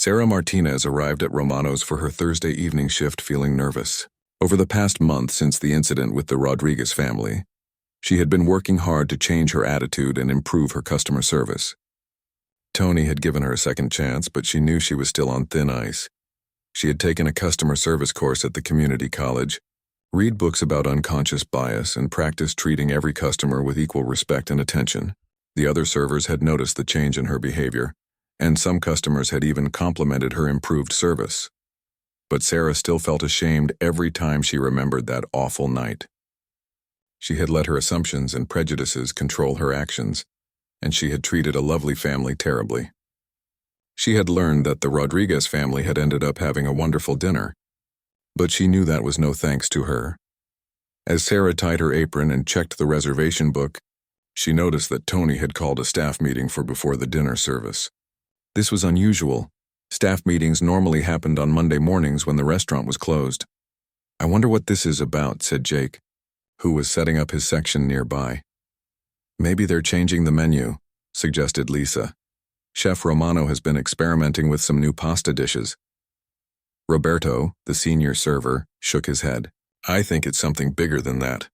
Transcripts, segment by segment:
Sarah Martinez arrived at Romano's for her Thursday evening shift feeling nervous. Over the past month since the incident with the Rodriguez family, she had been working hard to change her attitude and improve her customer service. Tony had given her a second chance, but she knew she was still on thin ice. She had taken a customer service course at the community college, read books about unconscious bias, and practiced treating every customer with equal respect and attention. The other servers had noticed the change in her behavior, and some customers had even complimented her improved service. But Sarah still felt ashamed every time she remembered that awful night. She had let her assumptions and prejudices control her actions, and she had treated a lovely family terribly. She had learned that the Rodriguez family had ended up having a wonderful dinner, but she knew that was no thanks to her. As Sarah tied her apron and checked the reservation book, she noticed that Tony had called a staff meeting for before the dinner service. This was unusual. Staff meetings normally happened on Monday mornings when the restaurant was closed. "I wonder what this is about," said Jake, who was setting up his section nearby. "Maybe they're changing the menu," suggested Lisa. "Chef Romano has been experimenting with some new pasta dishes." Roberto, the senior server, shook his head. "I think it's something bigger than that."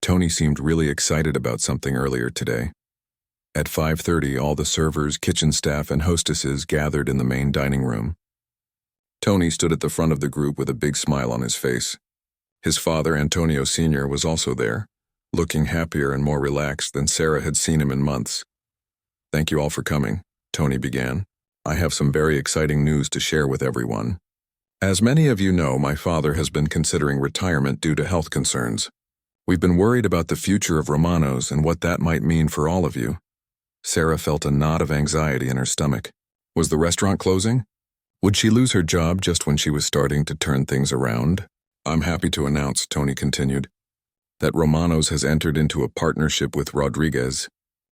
Tony seemed really excited about something earlier today. At 5:30, all the servers, kitchen staff, and hostesses gathered in the main dining room. Tony stood at the front of the group with a big smile on his face. His father, Antonio Sr., was also there, looking happier and more relaxed than Sarah had seen him in months. "Thank you all for coming," Tony began. "I have some very exciting news to share with everyone. As many of you know, my father has been considering retirement due to health concerns. We've been worried about the future of Romano's and what that might mean for all of you." Sarah felt a knot of anxiety in her stomach. Was the restaurant closing? Would she lose her job just when she was starting to turn things around? "I'm happy to announce," Tony continued, "that Romano's has entered into a partnership with Rodriguez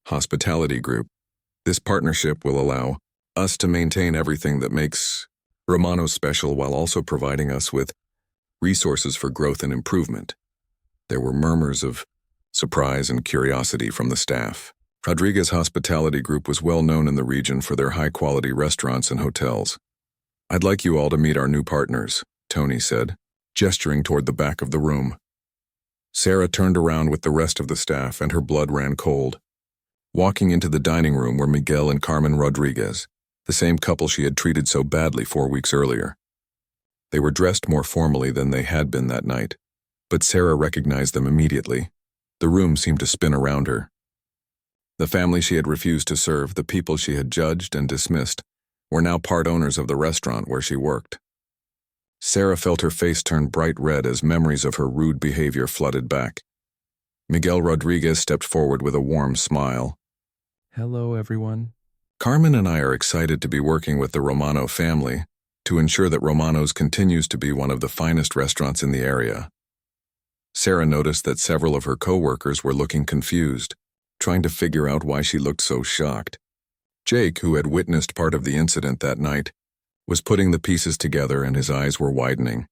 Hospitality Group. This partnership will allow us to maintain everything that makes Romano's special while also providing us with resources for growth and improvement." There were murmurs of surprise and curiosity from the staff. Rodriguez Hospitality Group was well known in the region for their high-quality restaurants and hotels. "I'd like you all to meet our new partners," Tony said, gesturing toward the back of the room. Sarah turned around with the rest of the staff, and her blood ran cold. Walking into the dining room were Miguel and Carmen Rodriguez, the same couple she had treated so badly 4 weeks earlier. They were dressed more formally than they had been that night, but Sarah recognized them immediately. The room seemed to spin around her. The family she had refused to serve, the people she had judged and dismissed, were now part owners of the restaurant where she worked. Sarah felt her face turn bright red as memories of her rude behavior flooded back. Miguel Rodriguez stepped forward with a warm smile. "Hello, everyone. "Carmen and I are excited to be working with the Romano family to ensure that Romano's continues to be one of the finest restaurants in the area." Sarah noticed that several of her co-workers were looking confused, trying to figure out why she looked so shocked. Jake, who had witnessed part of the incident that night, was putting the pieces together and his eyes were widening.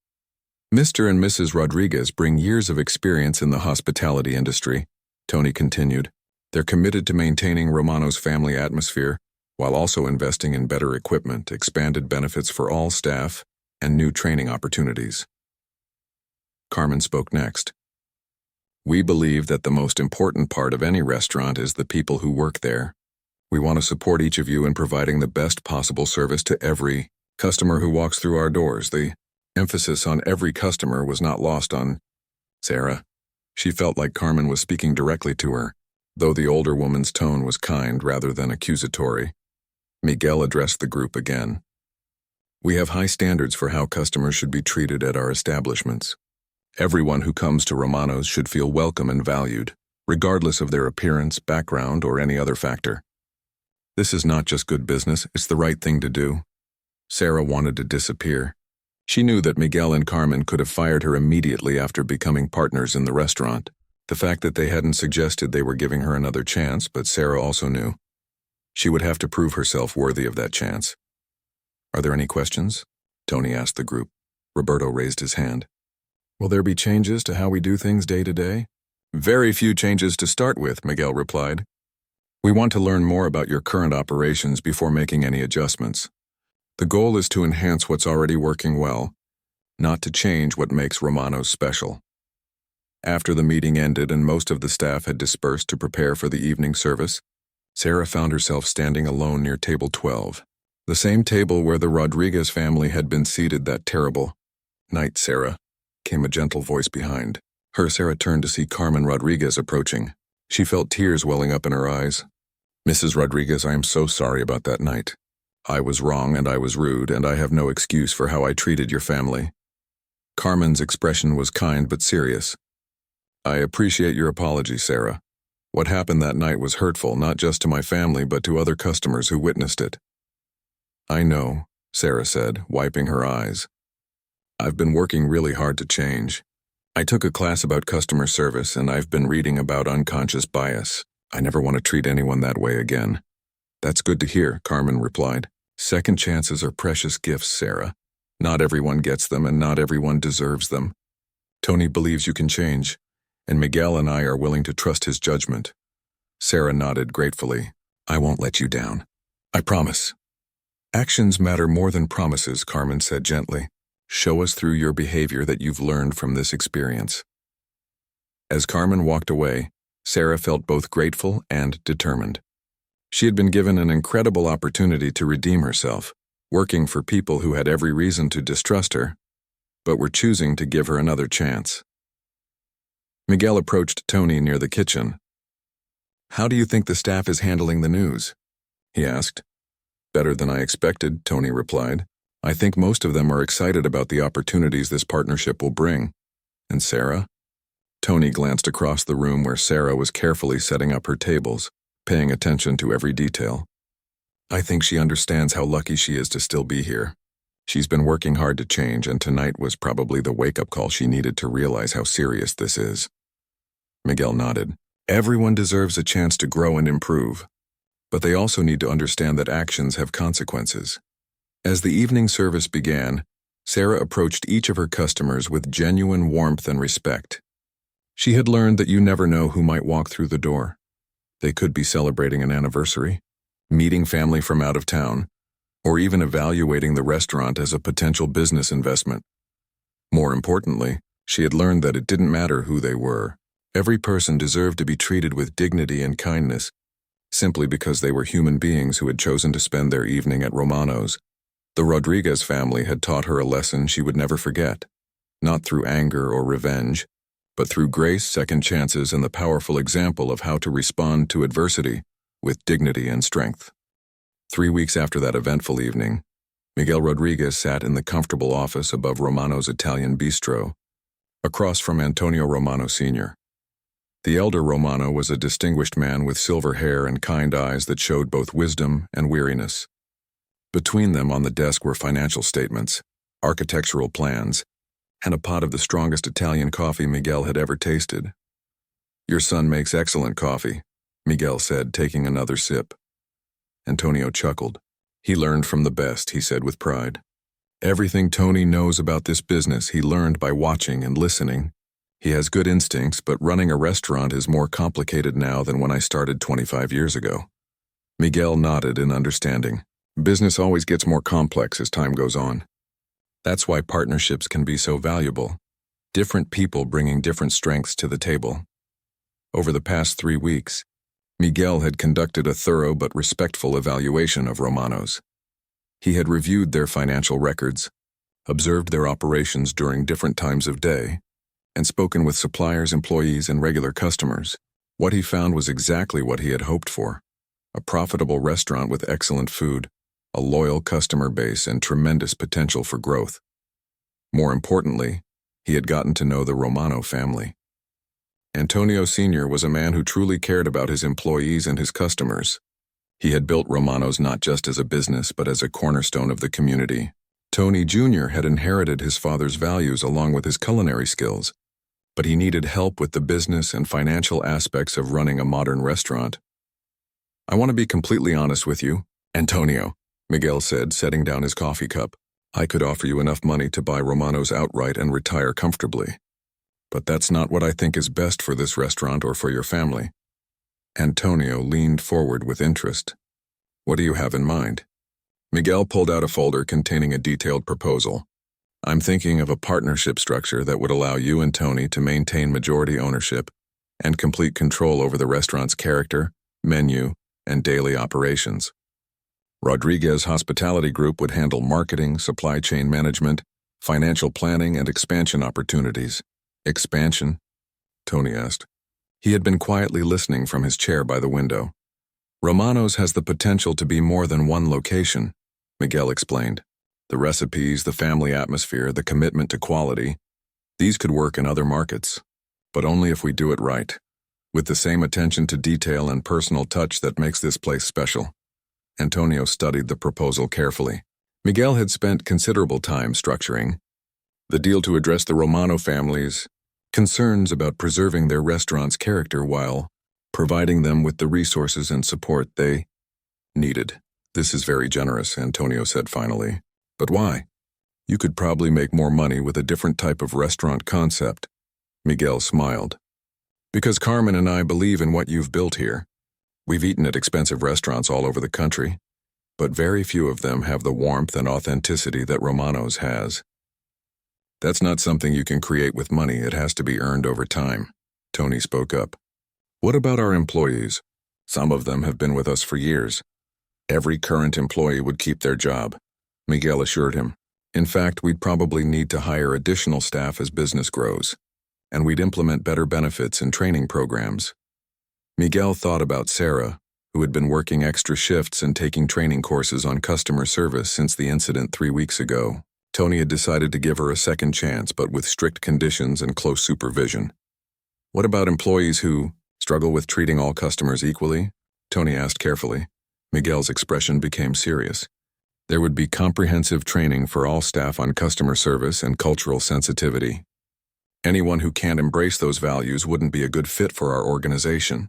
"Mr. and Mrs. Rodriguez bring years of experience in the hospitality industry," Tony continued. "They're committed to maintaining Romano's family atmosphere while also investing in better equipment, expanded benefits for all staff, and new training opportunities." Carmen spoke next. "We believe that the most important part of any restaurant is the people who work there. We want to support each of you in providing the best possible service to every customer who walks through our doors." The emphasis on every customer was not lost on Sarah. She felt like Carmen was speaking directly to her, though the older woman's tone was kind rather than accusatory. Miguel addressed the group again. "We have high standards for how customers should be treated at our establishments. Everyone who comes to Romano's should feel welcome and valued, regardless of their appearance, background, or any other factor. This is not just good business, it's the right thing to do." Sarah wanted to disappear. She knew that Miguel and Carmen could have fired her immediately after becoming partners in the restaurant. The fact that they hadn't suggested they were giving her another chance, but Sarah also knew she would have to prove herself worthy of that chance. "Are there any questions?" Tony asked the group. Roberto raised his hand. "Will there be changes to how we do things day to day?" "Very few changes to start with," Miguel replied. "We want to learn more about your current operations before making any adjustments. The goal is to enhance what's already working well, not to change what makes Romano's special. After the meeting ended and most of the staff had dispersed to prepare for the evening service, Sarah found herself standing alone near table 12, the same table where the Rodriguez family had been seated that terrible night. Sarah, came a gentle voice behind her. Sarah turned to see Carmen Rodriguez approaching. She felt tears welling up in her eyes. "Mrs. Rodriguez, I am so sorry about that night. I was wrong and I was rude, and I have no excuse for how I treated your family." Carmen's expression was kind but serious. "I appreciate your apology, Sarah. What happened that night was hurtful, not just to my family but to other customers who witnessed it." "I know," Sarah said, wiping her eyes. "I've been working really hard to change. I took a class about customer service and I've been reading about unconscious bias. I never want to treat anyone that way again." "That's good to hear," Carmen replied. "Second chances are precious gifts, Sarah. Not everyone gets them and not everyone deserves them. Tony believes you can change, and Miguel and I are willing to trust his judgment." Sarah nodded gratefully. "I won't let you down. I promise." "Actions matter more than promises," Carmen said gently. "Show us through your behavior that you've learned from this experience." As Carmen walked away, Sarah felt both grateful and determined. She had been given an incredible opportunity to redeem herself, working for people who had every reason to distrust her, but were choosing to give her another chance. Miguel approached Tony near the kitchen. "How do you think the staff is handling the news?" he asked. "Better than I expected," Tony replied. "I think most of them are excited about the opportunities this partnership will bring." "And Sarah?" Tony glanced across the room where Sarah was carefully setting up her tables, paying attention to every detail. "I think she understands how lucky she is to still be here. She's been working hard to change, and tonight was probably the wake-up call she needed to realize how serious this is." Miguel nodded. "Everyone deserves a chance to grow and improve, but they also need to understand that actions have consequences." As the evening service began, Sarah approached each of her customers with genuine warmth and respect. She had learned that you never know who might walk through the door. They could be celebrating an anniversary, meeting family from out of town, or even evaluating the restaurant as a potential business investment. More importantly, she had learned that it didn't matter who they were. Every person deserved to be treated with dignity and kindness, simply because they were human beings who had chosen to spend their evening at Romano's. The Rodriguez family had taught her a lesson she would never forget, not through anger or revenge, but through grace, second chances, and the powerful example of how to respond to adversity with dignity and strength. 3 weeks after that eventful evening, Miguel Rodriguez sat in the comfortable office above Romano's Italian bistro, across from Antonio Romano Sr. The elder Romano was a distinguished man with silver hair and kind eyes that showed both wisdom and weariness. Between them on the desk were financial statements, architectural plans, and a pot of the strongest Italian coffee Miguel had ever tasted. "Your son makes excellent coffee," Miguel said, taking another sip. Antonio chuckled. "He learned from the best," he said with pride. "Everything Tony knows about this business he learned by watching and listening. He has good instincts, but running a restaurant is more complicated now than when I started 25 years ago." Miguel nodded in understanding. "Business always gets more complex as time goes on. That's why partnerships can be so valuable. Different people bringing different strengths to the table." Over the past 3 weeks, Miguel had conducted a thorough but respectful evaluation of Romano's. He had reviewed their financial records, observed their operations during different times of day, and spoken with suppliers, employees, and regular customers. What he found was exactly what he had hoped for: a profitable restaurant with excellent food, a loyal customer base, and tremendous potential for growth. More importantly, he had gotten to know the Romano family. Antonio Sr. was a man who truly cared about his employees and his customers. He had built Romano's not just as a business, but as a cornerstone of the community. Tony Jr. had inherited his father's values along with his culinary skills, but he needed help with the business and financial aspects of running a modern restaurant. "I want to be completely honest with you, Antonio," Miguel said, setting down his coffee cup. "I could offer you enough money to buy Romano's outright and retire comfortably. But that's not what I think is best for this restaurant or for your family." Antonio leaned forward with interest. "What do you have in mind?" Miguel pulled out a folder containing a detailed proposal. I'm thinking of a partnership structure that would allow you and Tony to maintain majority ownership and complete control over the restaurant's character, menu, and daily operations. Rodriguez Hospitality Group would handle marketing, supply chain management, financial planning, and expansion opportunities. Expansion? Tony asked. He had been quietly listening from his chair by the window. Romano's has the potential to be more than one location, Miguel explained. The recipes, the family atmosphere, the commitment to quality, these could work in other markets, but only if we do it right, with the same attention to detail and personal touch that makes this place special. Antonio studied the proposal carefully. Miguel had spent considerable time structuring the deal to address the Romano family's concerns about preserving their restaurant's character while providing them with the resources and support they needed. This is very generous, Antonio said finally. But why? You could probably make more money with a different type of restaurant concept. Miguel smiled. Because Carmen and I believe in what you've built here. We've eaten at expensive restaurants all over the country, but very few of them have the warmth and authenticity that Romano's has. That's not something you can create with money, it has to be earned over time, Tony spoke up. What about our employees? Some of them have been with us for years. Every current employee would keep their job, Miguel assured him. In fact, we'd probably need to hire additional staff as business grows, and we'd implement better benefits and training programs. Miguel thought about Sarah, who had been working extra shifts and taking training courses on customer service since the incident 3 weeks ago. Tony had decided to give her a second chance, but with strict conditions and close supervision. What about employees who struggle with treating all customers equally? Tony asked carefully. Miguel's expression became serious. There would be comprehensive training for all staff on customer service and cultural sensitivity. Anyone who can't embrace those values wouldn't be a good fit for our organization.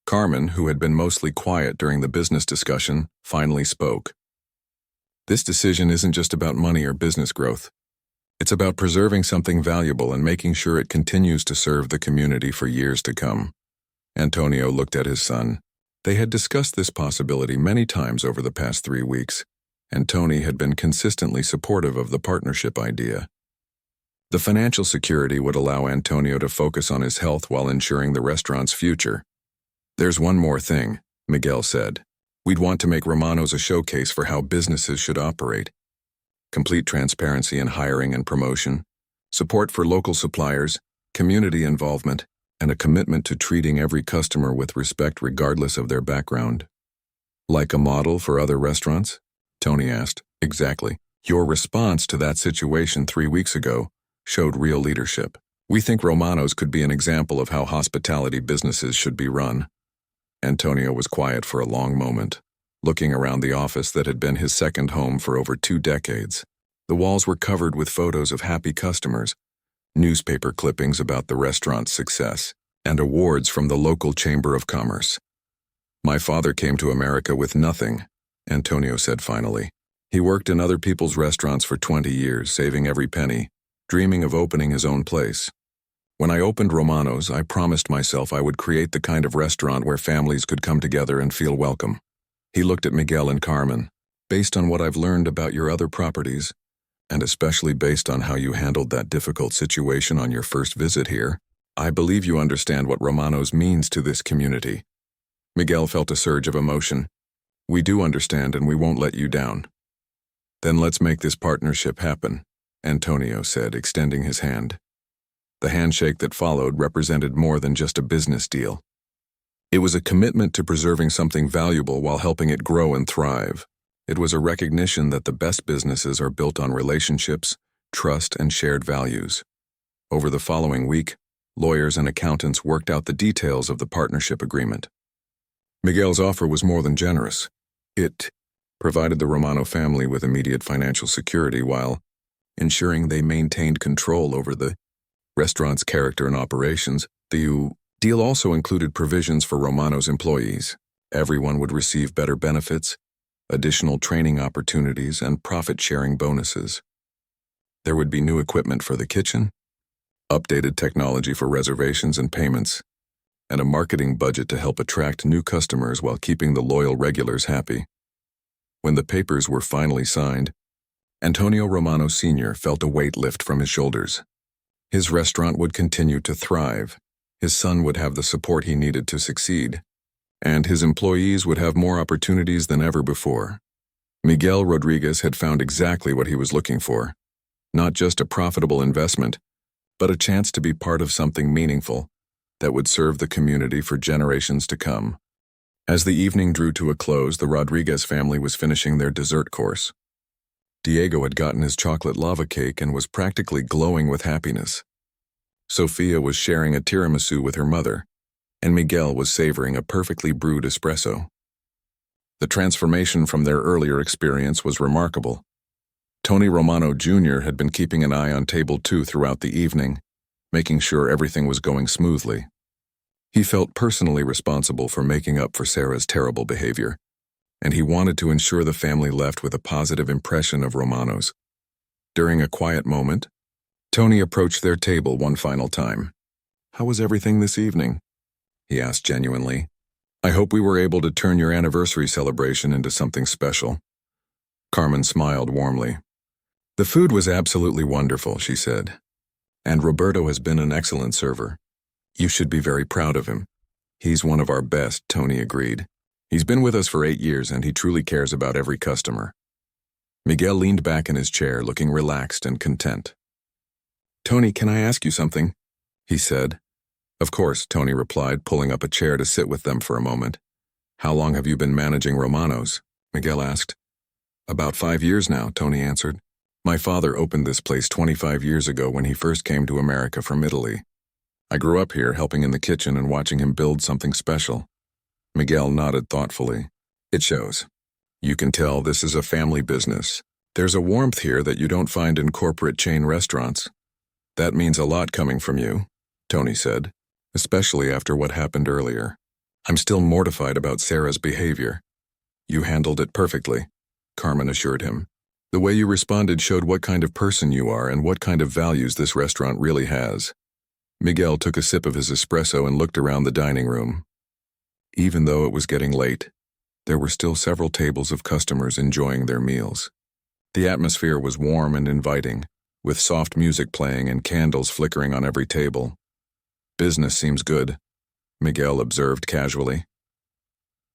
Carmen, who had been mostly quiet during the business discussion, finally spoke. This decision isn't just about money or business growth. It's about preserving something valuable and making sure it continues to serve the community for years to come. Antonio looked at his son. They had discussed this possibility many times over the past 3 weeks, and Tony had been consistently supportive of the partnership idea. The financial security would allow Antonio to focus on his health while ensuring the restaurant's future. There's one more thing, Miguel said. We'd want to make Romano's a showcase for how businesses should operate. Complete transparency in hiring and promotion, support for local suppliers, community involvement, and a commitment to treating every customer with respect regardless of their background. Like a model for other restaurants? Tony asked. Exactly. Your response to that situation 3 weeks ago showed real leadership. We think Romano's could be an example of how hospitality businesses should be run. Antonio was quiet for a long moment, looking around the office that had been his second home for over 2 decades. The walls were covered with photos of happy customers, newspaper clippings about the restaurant's success, and awards from the local Chamber of Commerce. My father came to America with nothing, Antonio said finally. He worked in other people's restaurants for 20 years, saving every penny, dreaming of opening his own place. When I opened Romano's, I promised myself I would create the kind of restaurant where families could come together and feel welcome. He looked at Miguel and Carmen. Based on what I've learned about your other properties, and especially based on how you handled that difficult situation on your first visit here, I believe you understand what Romano's means to this community. Miguel felt a surge of emotion. We do understand and we won't let you down. Then let's make this partnership happen, Antonio said, extending his hand. The handshake that followed represented more than just a business deal. It was a commitment to preserving something valuable while helping it grow and thrive. It was a recognition that the best businesses are built on relationships, trust, and shared values. Over the following week, lawyers and accountants worked out the details of the partnership agreement. Miguel's offer was more than generous. It provided the Romano family with immediate financial security while ensuring they maintained control over the restaurant's character and operations. The deal also included provisions for Romano's employees. Everyone would receive better benefits, additional training opportunities, and profit-sharing bonuses. There would be new equipment for the kitchen, updated technology for reservations and payments, and a marketing budget to help attract new customers while keeping the loyal regulars happy. When the papers were finally signed, Antonio Romano Sr. felt a weight lift from his shoulders. His restaurant would continue to thrive, his son would have the support he needed to succeed, and his employees would have more opportunities than ever before. Miguel Rodriguez had found exactly what he was looking for. Not just a profitable investment, but a chance to be part of something meaningful that would serve the community for generations to come. As the evening drew to a close, the Rodriguez family was finishing their dessert course. Diego had gotten his chocolate lava cake and was practically glowing with happiness. Sophia was sharing a tiramisu with her mother, and Miguel was savoring a perfectly brewed espresso. The transformation from their earlier experience was remarkable. Tony Romano Jr. had been keeping an eye on Table 2 throughout the evening, making sure everything was going smoothly. He felt personally responsible for making up for Sarah's terrible behavior, and he wanted to ensure the family left with a positive impression of Romanos. During a quiet moment, Tony approached their table one final time. "How was everything this evening?" he asked genuinely. "I hope we were able to turn your anniversary celebration into something special." Carmen smiled warmly. "The food was absolutely wonderful," she said. "And Roberto has been an excellent server. You should be very proud of him." "He's one of our best," Tony agreed. "He's been with us for 8 years and he truly cares about every customer." Miguel leaned back in his chair, looking relaxed and content. "Tony, can I ask you something?" he said. "Of course," Tony replied, pulling up a chair to sit with them for a moment. "How long have you been managing Romanos?" Miguel asked. "About 5 years now," Tony answered. "My father opened this place 25 years ago when he first came to America from Italy. I grew up here helping in the kitchen and watching him build something special." Miguel nodded thoughtfully. "It shows. You can tell this is a family business. There's a warmth here that you don't find in corporate chain restaurants." "That means a lot coming from you," Tony said, "especially after what happened earlier. I'm still mortified about Sarah's behavior." "You handled it perfectly," Carmen assured him. "The way you responded showed what kind of person you are and what kind of values this restaurant really has." Miguel took a sip of his espresso and looked around the dining room. Even though it was getting late, there were still several tables of customers enjoying their meals. The atmosphere was warm and inviting, with soft music playing and candles flickering on every table. "Business seems good," Miguel observed casually.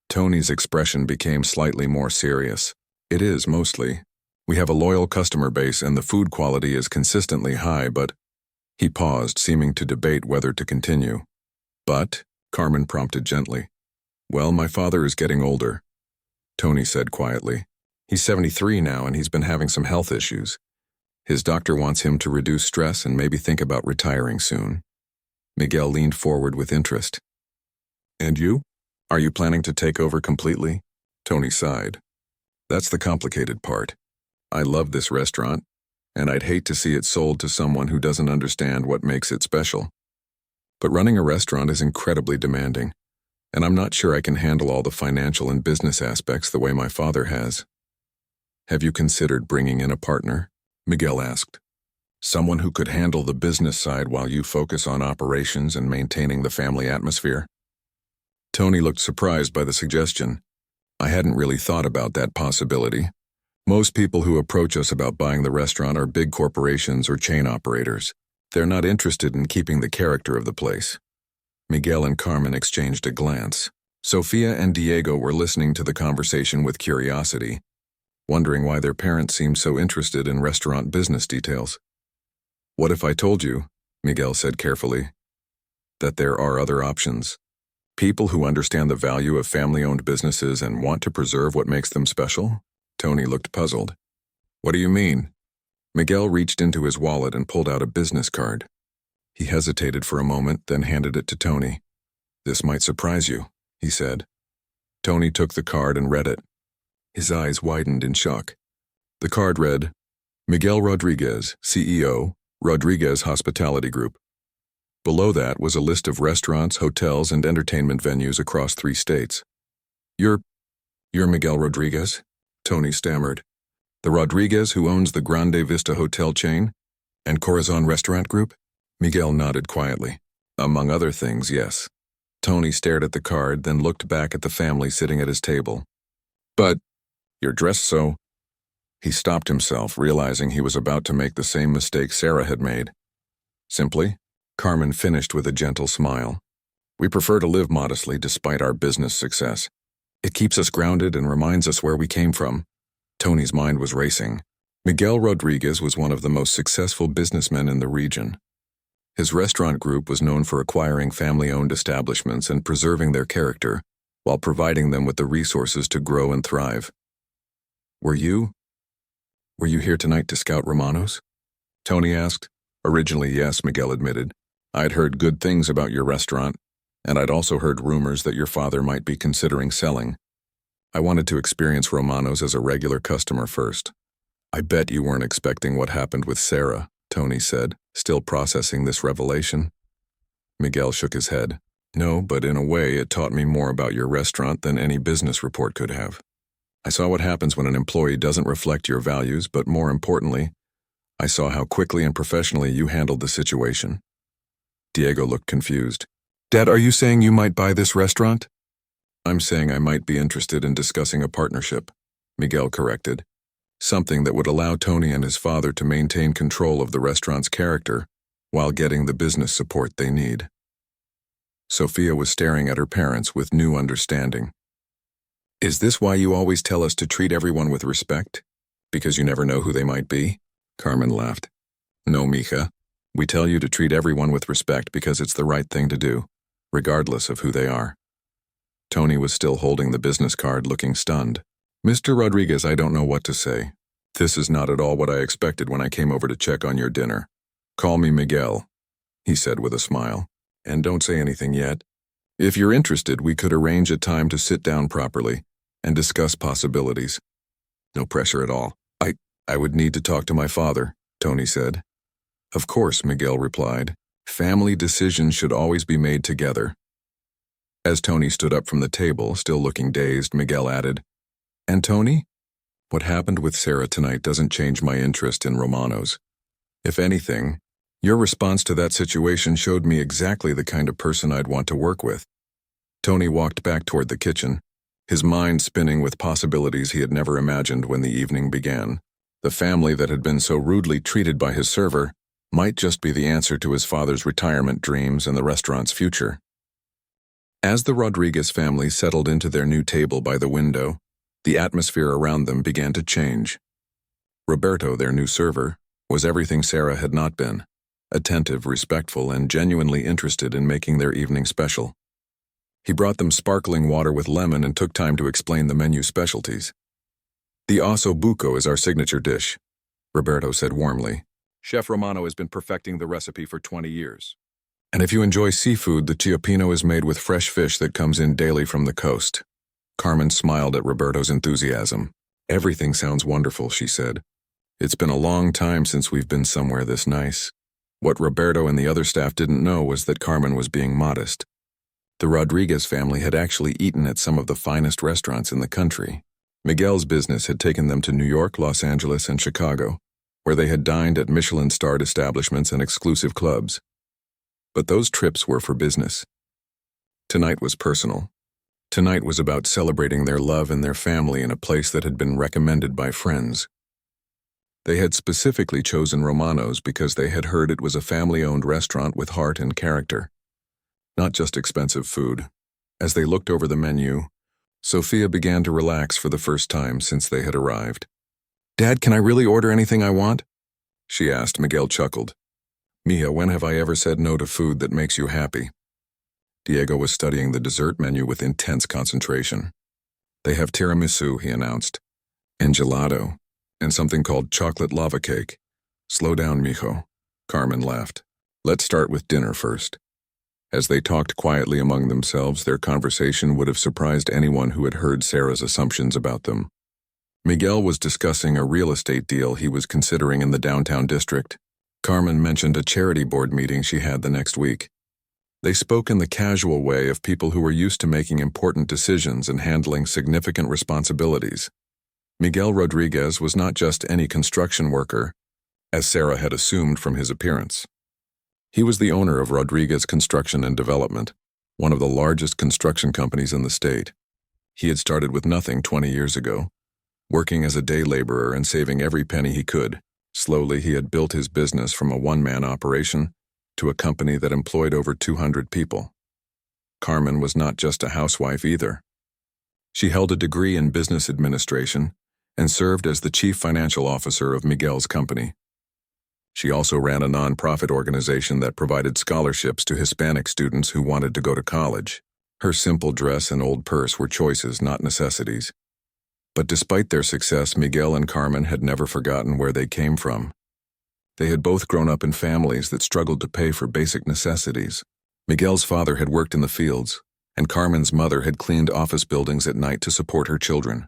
Tony's expression became slightly more serious. "It is, mostly. We have a loyal customer base and the food quality is consistently high, but—" He paused, seeming to debate whether to continue. "But," Carmen prompted gently. "Well, my father is getting older," Tony said quietly. "He's 73 now and he's been having some health issues. His doctor wants him to reduce stress and maybe think about retiring soon." Miguel leaned forward with interest. "And you? Are you planning to take over completely?" Tony sighed. "That's the complicated part. I love this restaurant, and I'd hate to see it sold to someone who doesn't understand what makes it special. But running a restaurant is incredibly demanding, and I'm not sure I can handle all the financial and business aspects the way my father has." "Have you considered bringing in a partner?" Miguel asked. "Someone who could handle the business side while you focus on operations and maintaining the family atmosphere?" Tony looked surprised by the suggestion. "I hadn't really thought about that possibility. Most people who approach us about buying the restaurant are big corporations or chain operators. They're not interested in keeping the character of the place." Miguel and Carmen exchanged a glance. Sophia and Diego were listening to the conversation with curiosity, wondering why their parents seemed so interested in restaurant business details. "What if I told you," Miguel said carefully, "that there are other options? People who understand the value of family-owned businesses and want to preserve what makes them special?" Tony looked puzzled. "What do you mean?" Miguel reached into his wallet and pulled out a business card. He hesitated for a moment, then handed it to Tony. "This might surprise you," he said. Tony took the card and read it. His eyes widened in shock. The card read, "Miguel Rodriguez, CEO, Rodriguez Hospitality Group." Below that was a list of restaurants, hotels, and entertainment venues across 3 states. You're Miguel Rodriguez?" Tony stammered. "The Rodriguez who owns the Grande Vista Hotel chain and Corazon Restaurant Group?" Miguel nodded quietly. "Among other things, yes." Tony stared at the card, then looked back at the family sitting at his table. "But," You're dressed so. He stopped himself, realizing he was about to make the same mistake Sarah had made. Simply, Carmen finished with a gentle smile. We prefer to live modestly despite our business success. It keeps us grounded and reminds us where we came from. Tony's mind was racing. Miguel Rodriguez was one of the most successful businessmen in the region. His restaurant group was known for acquiring family-owned establishments and preserving their character, while providing them with the resources to grow and thrive. Were you here tonight to scout Romano's? Tony asked. Originally, yes, Miguel admitted. I'd heard good things about your restaurant, and I'd also heard rumors that your father might be considering selling. I wanted to experience Romano's as a regular customer first. I bet you weren't expecting what happened with Sarah, Tony said, still processing this revelation. Miguel shook his head. No, but in a way it taught me more about your restaurant than any business report could have. I saw what happens when an employee doesn't reflect your values, but more importantly, I saw how quickly and professionally you handled the situation. Diego looked confused. Dad, are you saying you might buy this restaurant? I'm saying I might be interested in discussing a partnership, Miguel corrected. Something that would allow Tony and his father to maintain control of the restaurant's character while getting the business support they need. Sophia was staring at her parents with new understanding. Is this why you always tell us to treat everyone with respect? Because you never know who they might be? Carmen laughed. No, mija. We tell you to treat everyone with respect because it's the right thing to do, regardless of who they are. Tony was still holding the business card, looking stunned. Mr. Rodriguez, I don't know what to say. This is not at all what I expected when I came over to check on your dinner. Call me Miguel, he said with a smile. And don't say anything yet. If you're interested, we could arrange a time to sit down properly and discuss possibilities. No pressure at all. I would need to talk to my father, Tony said. Of course, Miguel replied. Family decisions should always be made together. As Tony stood up from the table, still looking dazed, Miguel added, And Tony? What happened with Sarah tonight doesn't change my interest in Romano's. If anything, your response to that situation showed me exactly the kind of person I'd want to work with. Tony walked back toward the kitchen, his mind spinning with possibilities he had never imagined when the evening began. The family that had been so rudely treated by his server might just be the answer to his father's retirement dreams and the restaurant's future. As the Rodriguez family settled into their new table by the window, the atmosphere around them began to change. Roberto, their new server, was everything Sarah had not been, attentive, respectful, and genuinely interested in making their evening special. He brought them sparkling water with lemon and took time to explain the menu specialties. The osso buco is our signature dish, Roberto said warmly. Chef Romano has been perfecting the recipe for 20 years. And if you enjoy seafood, the cioppino is made with fresh fish that comes in daily from the coast. Carmen smiled at Roberto's enthusiasm. Everything sounds wonderful, she said. It's been a long time since we've been somewhere this nice. What Roberto and the other staff didn't know was that Carmen was being modest. The Rodriguez family had actually eaten at some of the finest restaurants in the country. Miguel's business had taken them to New York, Los Angeles, and Chicago, where they had dined at Michelin-starred establishments and exclusive clubs. But those trips were for business. Tonight was personal. Tonight was about celebrating their love and their family in a place that had been recommended by friends. They had specifically chosen Romano's because they had heard it was a family-owned restaurant with heart and character, not just expensive food. As they looked over the menu, Sophia began to relax for the first time since they had arrived. Dad, can I really order anything I want? She asked. Miguel chuckled. Mia, when have I ever said no to food that makes you happy? Diego was studying the dessert menu with intense concentration. They have tiramisu, he announced, and gelato, and something called chocolate lava cake. Slow down, mijo, Carmen laughed. Let's start with dinner first. As they talked quietly among themselves, their conversation would have surprised anyone who had heard Sarah's assumptions about them. Miguel was discussing a real estate deal he was considering in the downtown district. Carmen mentioned a charity board meeting she had the next week. They spoke in the casual way of people who were used to making important decisions and handling significant responsibilities. Miguel Rodriguez was not just any construction worker, as Sarah had assumed from his appearance. He was the owner of Rodriguez Construction and Development, one of the largest construction companies in the state. He had started with nothing 20 years ago, Working as a day laborer and saving every penny he could, slowly he had built his business from a one-man operation to a company that employed over 200 people. Carmen was not just a housewife either. She held a degree in business administration and served as the chief financial officer of Miguel's company. She also ran a non-profit organization that provided scholarships to Hispanic students who wanted to go to college. Her simple dress and old purse were choices, not necessities. But despite their success, Miguel and Carmen had never forgotten where they came from. They had both grown up in families that struggled to pay for basic necessities. Miguel's father had worked in the fields, and Carmen's mother had cleaned office buildings at night to support her children.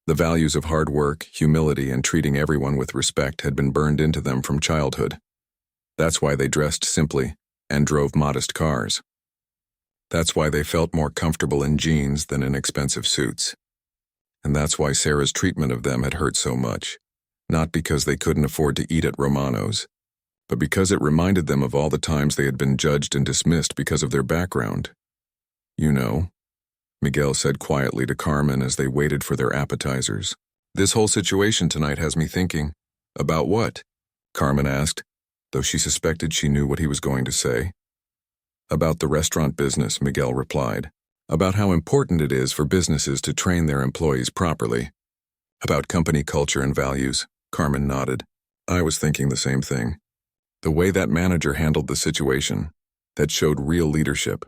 The values of hard work, humility, and treating everyone with respect had been burned into them from childhood. That's why they dressed simply and drove modest cars. That's why they felt more comfortable in jeans than in expensive suits. And that's why Sarah's treatment of them had hurt so much, not because they couldn't afford to eat at Romano's, but because it reminded them of all the times they had been judged and dismissed because of their background. "You know," Miguel said quietly to Carmen as they waited for their appetizers. "This whole situation tonight has me thinking." "About what?" Carmen asked, though she suspected she knew what he was going to say. "About the restaurant business," Miguel replied. "About how important it is for businesses to train their employees properly. About company culture and values." Carmen nodded. "I was thinking the same thing. The way that manager handled the situation, that showed real leadership.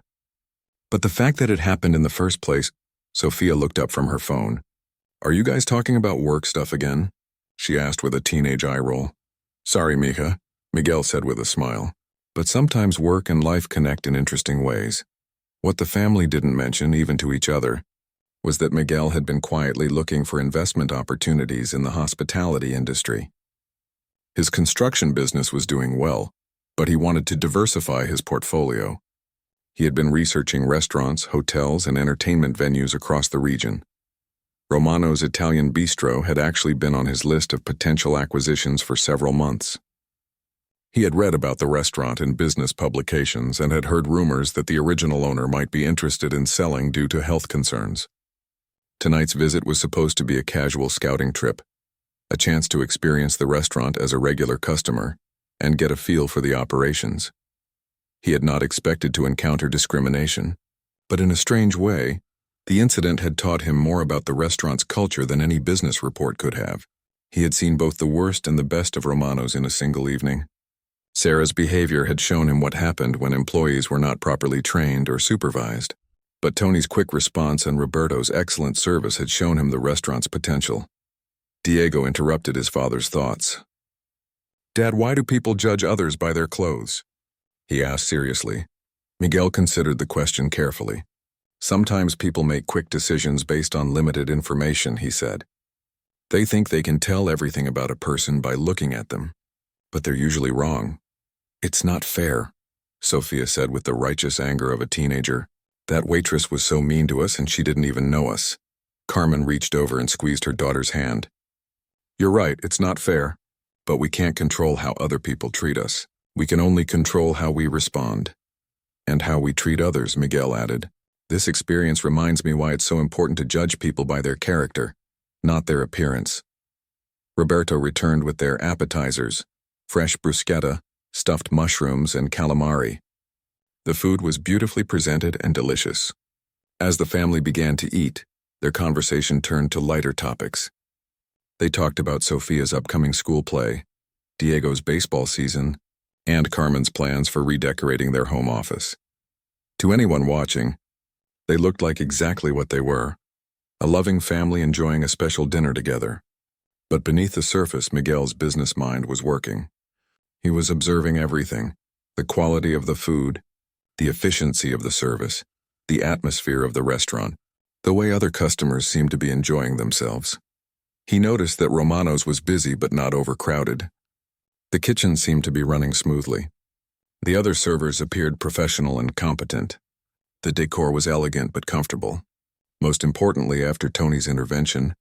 But the fact that it happened in the first place." Sophia looked up from her phone. "Are you guys talking about work stuff again?" she asked with a teenage eye roll. "Sorry, mija," Miguel said with a smile. "But sometimes work and life connect in interesting ways." What the family didn't mention, even to each other, was that Miguel had been quietly looking for investment opportunities in the hospitality industry. His construction business was doing well, but he wanted to diversify his portfolio. He had been researching restaurants, hotels, and entertainment venues across the region. Romano's Italian Bistro had actually been on his list of potential acquisitions for several months. He had read about the restaurant in business publications and had heard rumors that the original owner might be interested in selling due to health concerns. Tonight's visit was supposed to be a casual scouting trip, a chance to experience the restaurant as a regular customer and get a feel for the operations. He had not expected to encounter discrimination, but in a strange way, the incident had taught him more about the restaurant's culture than any business report could have. He had seen both the worst and the best of Romano's in a single evening. Sarah's behavior had shown him what happened when employees were not properly trained or supervised, but Tony's quick response and Roberto's excellent service had shown him the restaurant's potential. Diego interrupted his father's thoughts. "Dad, why do people judge others by their clothes?" he asked seriously. Miguel considered the question carefully. "Sometimes people make quick decisions based on limited information," he said. "They think they can tell everything about a person by looking at them, but they're usually wrong." "It's not fair," Sophia said with the righteous anger of a teenager. "That waitress was so mean to us and she didn't even know us." Carmen reached over and squeezed her daughter's hand. "You're right, it's not fair, but we can't control how other people treat us. We can only control how we respond. And how we treat others," Miguel added. "This experience reminds me why it's so important to judge people by their character, not their appearance." Roberto returned with their appetizers, fresh bruschetta, stuffed mushrooms, and calamari. The food was beautifully presented and delicious. As the family began to eat, their conversation turned to lighter topics. They talked about Sophia's upcoming school play, Diego's baseball season, and Carmen's plans for redecorating their home office. To anyone watching, they looked like exactly what they were, a loving family enjoying a special dinner together. But beneath the surface, Miguel's business mind was working. He was observing everything: the quality of the food, the efficiency of the service, the atmosphere of the restaurant, the way other customers seemed to be enjoying themselves. He noticed that Romano's was busy but not overcrowded. The kitchen seemed to be running smoothly. The other servers appeared professional and competent. The decor was elegant but comfortable. Most importantly, after Tony's intervention,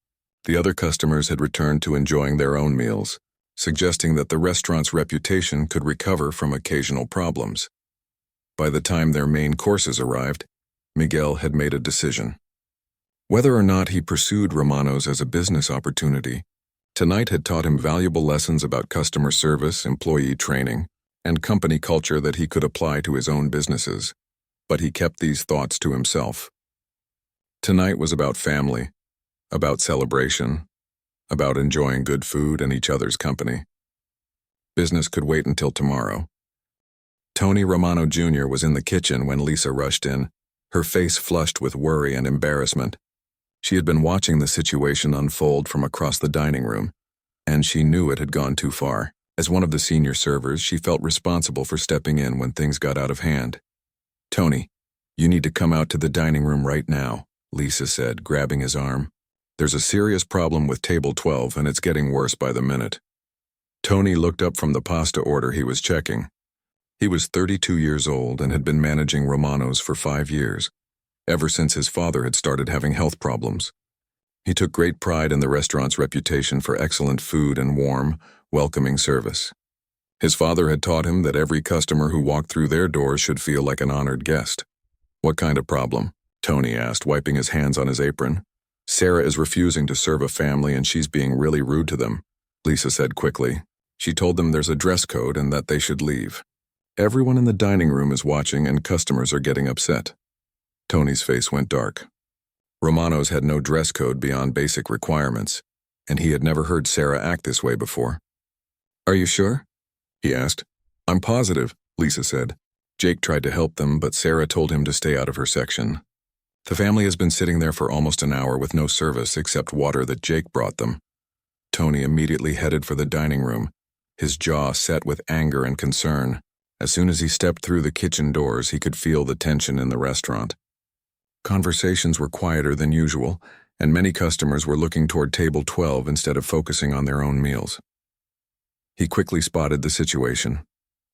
the other customers had returned to enjoying their own meals, suggesting that the restaurant's reputation could recover from occasional problems. By the time their main courses arrived, Miguel had made a decision. Whether or not he pursued Romano's as a business opportunity, tonight had taught him valuable lessons about customer service, employee training, and company culture that he could apply to his own businesses. But he kept these thoughts to himself. Tonight was about family, about celebration, about enjoying good food and each other's company. Business could wait until tomorrow. Tony Romano Jr. was in the kitchen when Lisa rushed in, her face flushed with worry and embarrassment. She had been watching the situation unfold from across the dining room, and she knew it had gone too far. As one of the senior servers, she felt responsible for stepping in when things got out of hand. "Tony, you need to come out to the dining room right now," Lisa said, grabbing his arm. "There's a serious problem with table 12, and it's getting worse by the minute." Tony looked up from the pasta order he was checking. He was 32 years old and had been managing Romano's for 5 years, ever since his father had started having health problems. He took great pride in the restaurant's reputation for excellent food and warm, welcoming service. His father had taught him that every customer who walked through their doors should feel like an honored guest. "What kind of problem?" Tony asked, wiping his hands on his apron. "Sarah is refusing to serve a family and she's being really rude to them," Lisa said quickly. She told them there's a dress code and that they should leave. "Everyone in the dining room is watching and customers are getting upset." Tony's face went dark. Romano's had no dress code beyond basic requirements, and he had never heard Sarah act this way before. "Are you sure?" he asked. "I'm positive," Lisa said. Jake tried to help them, but Sarah told him to stay out of her section. The family has been sitting there for almost an hour with no service except water that Jake brought them. Tony immediately headed for the dining room, his jaw set with anger and concern. As soon as he stepped through the kitchen doors, he could feel the tension in the restaurant. Conversations were quieter than usual, and many customers were looking toward table 12 instead of focusing on their own meals. He quickly spotted the situation.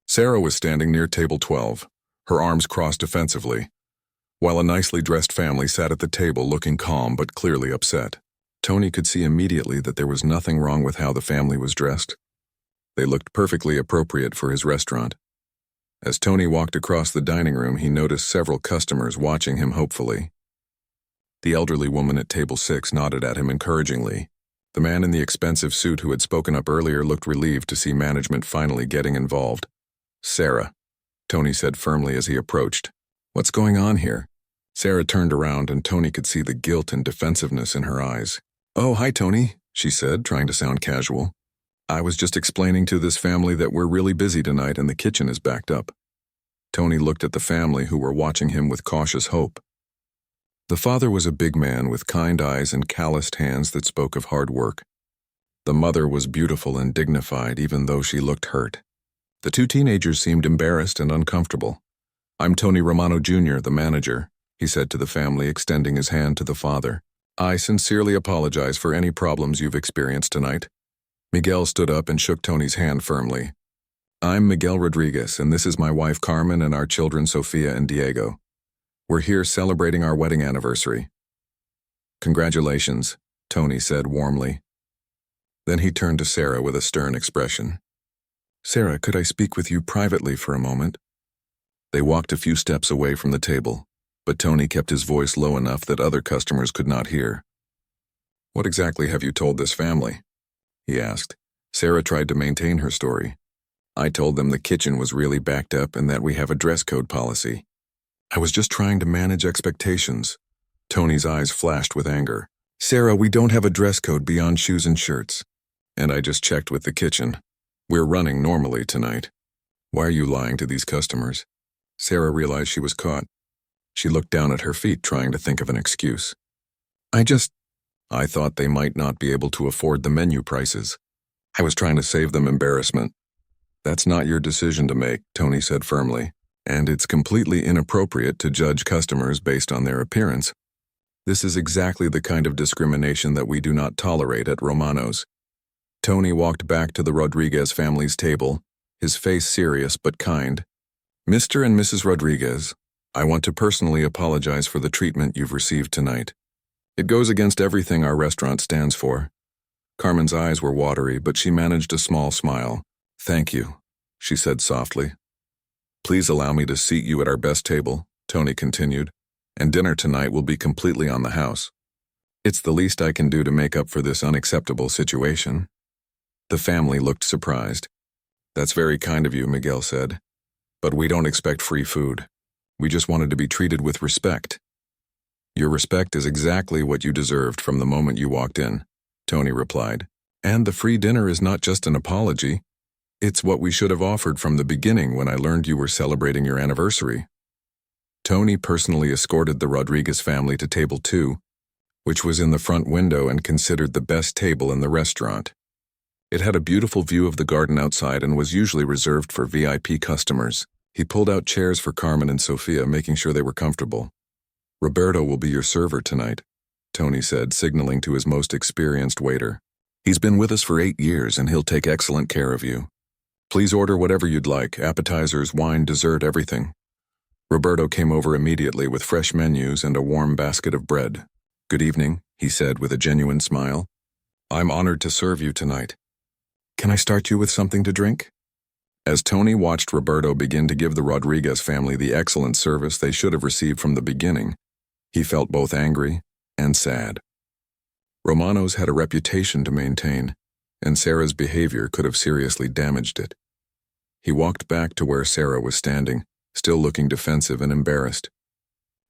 Sarah was standing near table 12, her arms crossed defensively, while a nicely dressed family sat at the table looking calm but clearly upset. Tony could see immediately that there was nothing wrong with how the family was dressed. They looked perfectly appropriate for his restaurant. As Tony walked across the dining room, he noticed several customers watching him hopefully. The elderly woman at table 6 nodded at him encouragingly. The man in the expensive suit who had spoken up earlier looked relieved to see management finally getting involved. "Sarah," Tony said firmly as he approached. "What's going on here?" Sarah turned around and Tony could see the guilt and defensiveness in her eyes. "Oh, hi, Tony," she said, trying to sound casual. "I was just explaining to this family that we're really busy tonight and the kitchen is backed up." Tony looked at the family who were watching him with cautious hope. The father was a big man with kind eyes and calloused hands that spoke of hard work. The mother was beautiful and dignified even though she looked hurt. The two teenagers seemed embarrassed and uncomfortable. "I'm Tony Romano Jr., the manager," he said to the family, extending his hand to the father. "I sincerely apologize for any problems you've experienced tonight." Miguel stood up and shook Tony's hand firmly. "I'm Miguel Rodriguez, and this is my wife Carmen and our children Sofia and Diego. We're here celebrating our wedding anniversary." "Congratulations," Tony said warmly. Then he turned to Sarah with a stern expression. "Sarah, could I speak with you privately for a moment?" They walked a few steps away from the table, but Tony kept his voice low enough that other customers could not hear. "What exactly have you told this family?" he asked. Sarah tried to maintain her story. "I told them the kitchen was really backed up and that we have a dress code policy. I was just trying to manage expectations." Tony's eyes flashed with anger. "Sarah, we don't have a dress code beyond shoes and shirts. And I just checked with the kitchen. We're running normally tonight. Why are you lying to these customers?" Sarah realized she was caught. She looked down at her feet, trying to think of an excuse. I thought they might not be able to afford the menu prices. I was trying to save them embarrassment." "That's not your decision to make," Tony said firmly, "and it's completely inappropriate to judge customers based on their appearance. This is exactly the kind of discrimination that we do not tolerate at Romano's." Tony walked back to the Rodriguez family's table, his face serious but kind. "Mr. and Mrs. Rodriguez, I want to personally apologize for the treatment you've received tonight. It goes against everything our restaurant stands for." Carmen's eyes were watery, but she managed a small smile. "Thank you," she said softly. "Please allow me to seat you at our best table," Tony continued, "and dinner tonight will be completely on the house. It's the least I can do to make up for this unacceptable situation. The family looked surprised. That's very kind of you, Miguel said. But we don't expect free food. We just wanted to be treated with respect. Your respect is exactly what you deserved from the moment you walked in, Tony replied. And the free dinner is not just an apology. It's what we should have offered from the beginning when I learned you were celebrating your anniversary. Tony personally escorted the Rodriguez family to table 2, which was in the front window and considered the best table in the restaurant. It had a beautiful view of the garden outside and was usually reserved for VIP customers. He pulled out chairs for Carmen and Sofia, making sure they were comfortable. Roberto will be your server tonight, Tony said, signaling to his most experienced waiter. He's been with us for 8 years and he'll take excellent care of you. Please order whatever you'd like, appetizers, wine, dessert, everything. Roberto came over immediately with fresh menus and a warm basket of bread. Good evening, he said with a genuine smile. I'm honored to serve you tonight. Can I start you with something to drink? As Tony watched Roberto begin to give the Rodriguez family the excellent service they should have received from the beginning, he felt both angry and sad. Romano's had a reputation to maintain, and Sarah's behavior could have seriously damaged it. He walked back to where Sarah was standing, still looking defensive and embarrassed.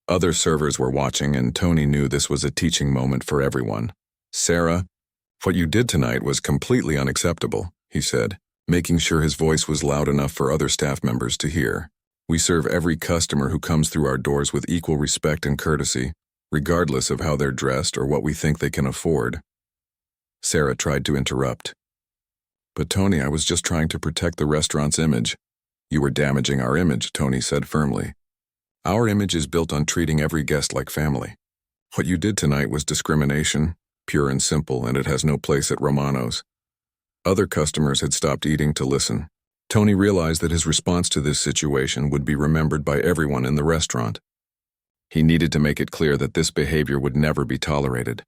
Other servers were watching, and Tony knew this was a teaching moment for everyone. Sarah, what you did tonight was completely unacceptable, he said, making sure his voice was loud enough for other staff members to hear. We serve every customer who comes through our doors with equal respect and courtesy, regardless of how they're dressed or what we think they can afford. Sarah tried to interrupt. But Tony, I was just trying to protect the restaurant's image. You were damaging our image, Tony said firmly. Our image is built on treating every guest like family. What you did tonight was discrimination, pure and simple, and it has no place at Romano's. Other customers had stopped eating to listen. Tony realized that his response to this situation would be remembered by everyone in the restaurant. He needed to make it clear that this behavior would never be tolerated.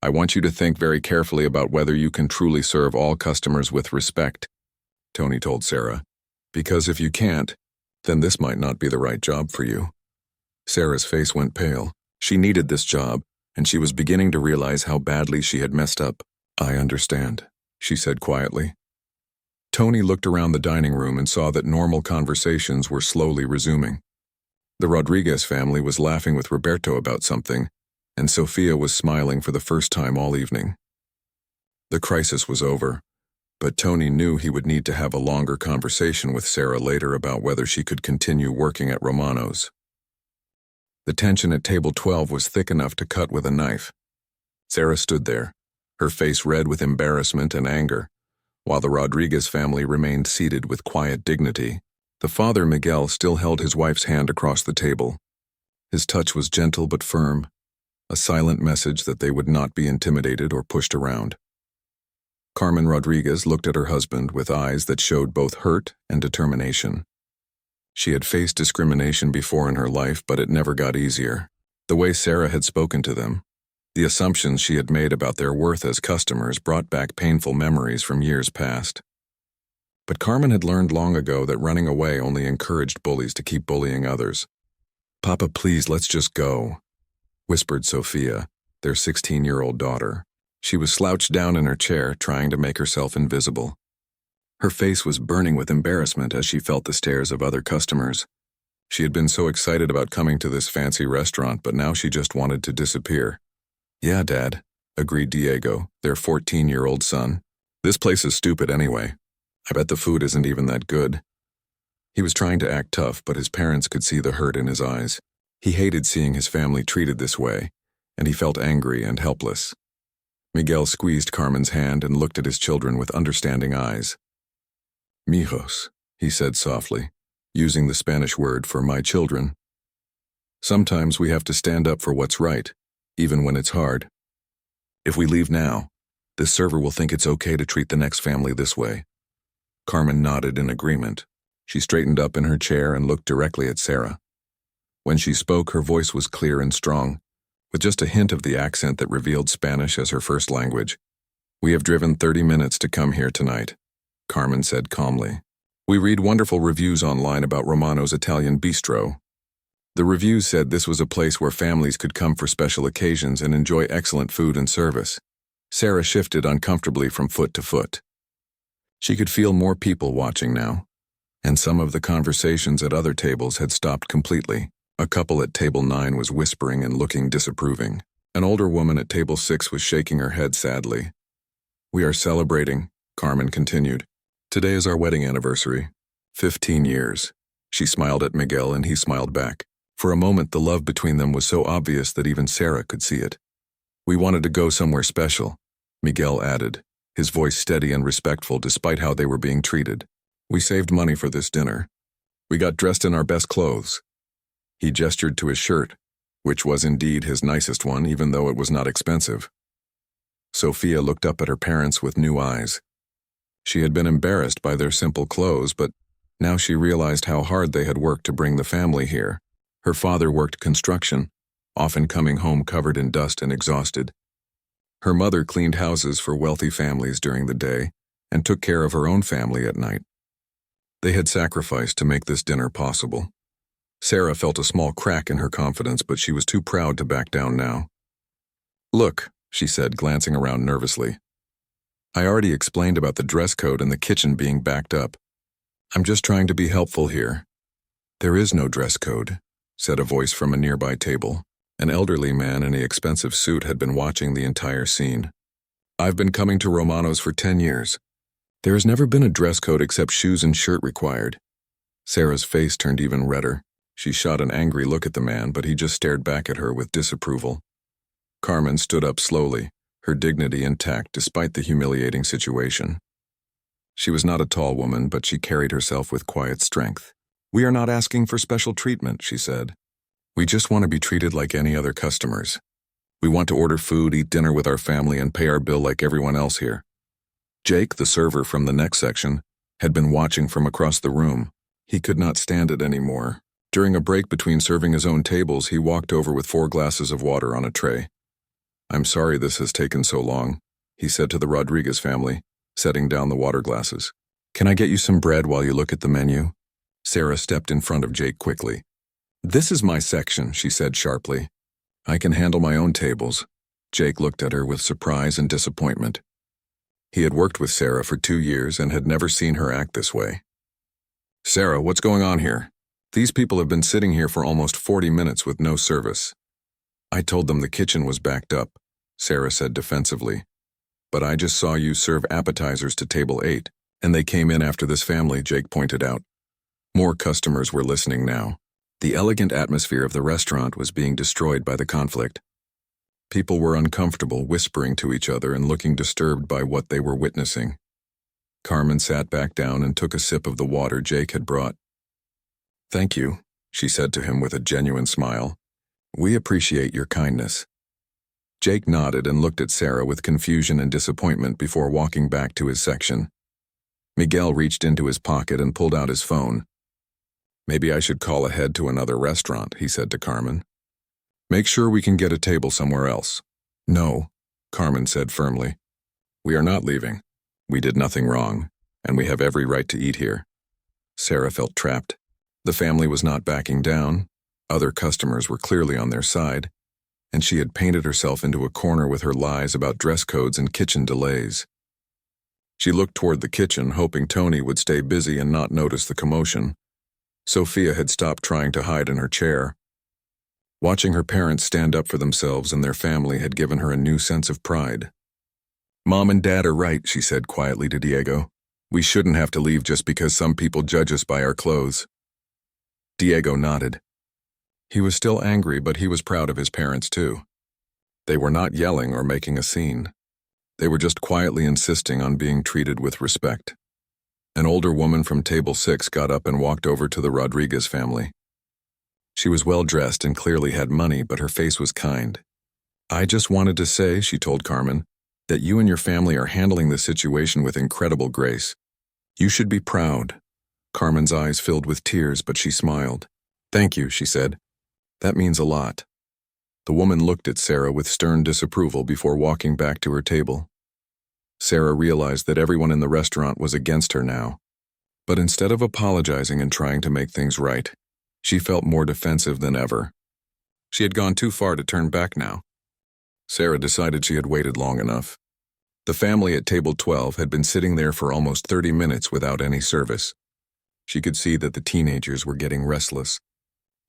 I want you to think very carefully about whether you can truly serve all customers with respect, Tony told Sarah. Because if you can't, then this might not be the right job for you. Sarah's face went pale. She needed this job, and she was beginning to realize how badly she had messed up. I understand, she said quietly. Tony looked around the dining room and saw that normal conversations were slowly resuming. The Rodriguez family was laughing with Roberto about something, and Sofia was smiling for the first time all evening. The crisis was over, but Tony knew he would need to have a longer conversation with Sarah later about whether she could continue working at Romano's. The tension at table 12 was thick enough to cut with a knife. Sarah stood there, her face red with embarrassment and anger, while the Rodriguez family remained seated with quiet dignity. The father, Miguel, still held his wife's hand across the table. His touch was gentle but firm, a silent message that they would not be intimidated or pushed around. Carmen Rodriguez looked at her husband with eyes that showed both hurt and determination. She had faced discrimination before in her life, but it never got easier. The way Sarah had spoken to them, the assumptions she had made about their worth as customers brought back painful memories from years past. But Carmen had learned long ago that running away only encouraged bullies to keep bullying others. Papa, please, let's just go, whispered Sofia, their 16-year-old daughter. She was slouched down in her chair, trying to make herself invisible. Her face was burning with embarrassment as she felt the stares of other customers. She had been so excited about coming to this fancy restaurant, but now she just wanted to disappear. Yeah, Dad, agreed Diego, their 14-year-old son. This place is stupid anyway. I bet the food isn't even that good. He was trying to act tough, but his parents could see the hurt in his eyes. He hated seeing his family treated this way, and he felt angry and helpless. Miguel squeezed Carmen's hand and looked at his children with understanding eyes. Mijos, he said softly, using the Spanish word for my children. Sometimes we have to stand up for what's right, even when it's hard. If we leave now, this server will think it's okay to treat the next family this way. Carmen nodded in agreement. She straightened up in her chair and looked directly at Sarah. When she spoke, her voice was clear and strong, with just a hint of the accent that revealed Spanish as her first language. We have driven 30 minutes to come here tonight, Carmen said calmly. We read wonderful reviews online about Romano's Italian bistro. The reviews said this was a place where families could come for special occasions and enjoy excellent food and service. Sarah shifted uncomfortably from foot to foot. She could feel more people watching now, and some of the conversations at other tables had stopped completely. A couple at table 9 was whispering and looking disapproving. An older woman at table 6 was shaking her head sadly. "We are celebrating," Carmen continued. "Today is our wedding anniversary. 15 years. She smiled at Miguel and he smiled back. For a moment the love between them was so obvious that even Sarah could see it. "We wanted to go somewhere special," Miguel added, his voice steady and respectful despite how they were being treated. "We saved money for this dinner. We got dressed in our best clothes." He gestured to his shirt, which was indeed his nicest one even though it was not expensive. Sophia looked up at her parents with new eyes. She had been embarrassed by their simple clothes, but now she realized how hard they had worked to bring the family here. Her father worked construction, often coming home covered in dust and exhausted. Her mother cleaned houses for wealthy families during the day and took care of her own family at night. They had sacrificed to make this dinner possible. Sarah felt a small crack in her confidence, but she was too proud to back down now. "Look," she said, glancing around nervously. "I already explained about the dress code and the kitchen being backed up. I'm just trying to be helpful here." "There is no dress code," said a voice from a nearby table. An elderly man in an expensive suit had been watching the entire scene. "I've been coming to Romano's for 10 years. There has never been a dress code except shoes and shirt required." Sarah's face turned even redder. She shot an angry look at the man, but he just stared back at her with disapproval. Carmen stood up slowly, her dignity intact despite the humiliating situation. She was not a tall woman, but she carried herself with quiet strength. "We are not asking for special treatment," she said. "We just want to be treated like any other customers. We want to order food, eat dinner with our family, and pay our bill like everyone else here." Jake, the server from the next section, had been watching from across the room. He could not stand it anymore. During a break between serving his own tables, he walked over with 4 glasses of water on a tray. "I'm sorry this has taken so long," he said to the Rodriguez family, setting down the water glasses. "Can I get you some bread while you look at the menu?" Sarah stepped in front of Jake quickly. "This is my section," she said sharply. "I can handle my own tables." Jake looked at her with surprise and disappointment. He had worked with Sarah for 2 years and had never seen her act this way. "Sarah, what's going on here? These people have been sitting here for almost 40 minutes with no service." "I told them the kitchen was backed up," Sarah said defensively. "But I just saw you serve appetizers to table 8, and they came in after this family," Jake pointed out. More customers were listening now. The elegant atmosphere of the restaurant was being destroyed by the conflict. People were uncomfortable, whispering to each other and looking disturbed by what they were witnessing. Carmen sat back down and took a sip of the water Jake had brought. "Thank you," she said to him with a genuine smile. "We appreciate your kindness." Jake nodded and looked at Sarah with confusion and disappointment before walking back to his section. Miguel reached into his pocket and pulled out his phone. "Maybe I should call ahead to another restaurant," he said to Carmen. "Make sure we can get a table somewhere else." "No," Carmen said firmly. "We are not leaving. We did nothing wrong, and we have every right to eat here." Sarah felt trapped. The family was not backing down. Other customers were clearly on their side, and she had painted herself into a corner with her lies about dress codes and kitchen delays. She looked toward the kitchen, hoping Tony would stay busy and not notice the commotion. Sophia had stopped trying to hide in her chair. Watching her parents stand up for themselves and their family had given her a new sense of pride. "Mom and Dad are right," she said quietly to Diego. "We shouldn't have to leave just because some people judge us by our clothes." Diego nodded. He was still angry, but he was proud of his parents too. They were not yelling or making a scene. They were just quietly insisting on being treated with respect. An older woman from table 6 got up and walked over to the Rodriguez family. She was well-dressed and clearly had money, but her face was kind. "I just wanted to say," she told Carmen, "that you and your family are handling this situation with incredible grace. You should be proud." Carmen's eyes filled with tears, but she smiled. "Thank you," she said. "That means a lot." The woman looked at Sarah with stern disapproval before walking back to her table. Sarah realized that everyone in the restaurant was against her now. But instead of apologizing and trying to make things right, She felt more defensive than ever. She had gone too far to turn back now. Sarah decided she had waited long enough. The family at table 12 had been sitting there for almost 30 minutes without any service. She could see that the teenagers were getting restless,